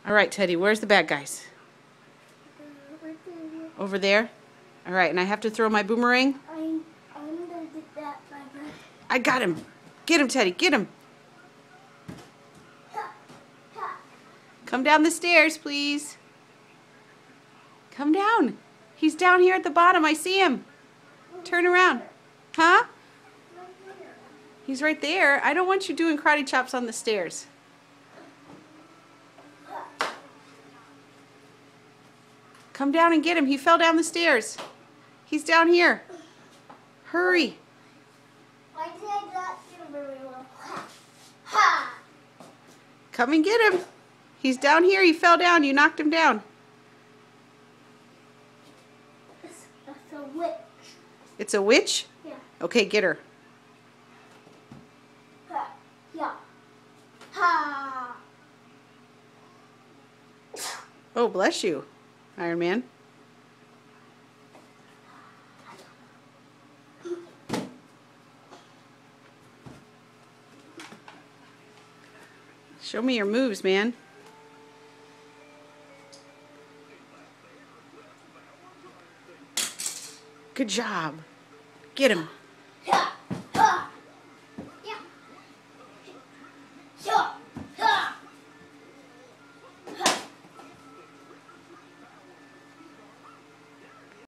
All right, Teddy, where's the bad guys? Over there? All right, and I have to throw my boomerang? I'm gonna get that, Barbara. I got him. Get him, Teddy, get him. Come down the stairs, please. Come down. He's down here at the bottom. I see him. Turn around. Huh? He's right there. I don't want you doing karate chops on the stairs. Come down and get him. He fell down the stairs. He's down here. Hurry. Why did I not get him very well? Ha! Come and get him. He's down here. He fell down. You knocked him down. That's a witch. It's a witch? Yeah. Okay, get her. Ha! Yeah. Ha! Oh, bless you, Iron Man. Show me your moves, man. Good job. Get him.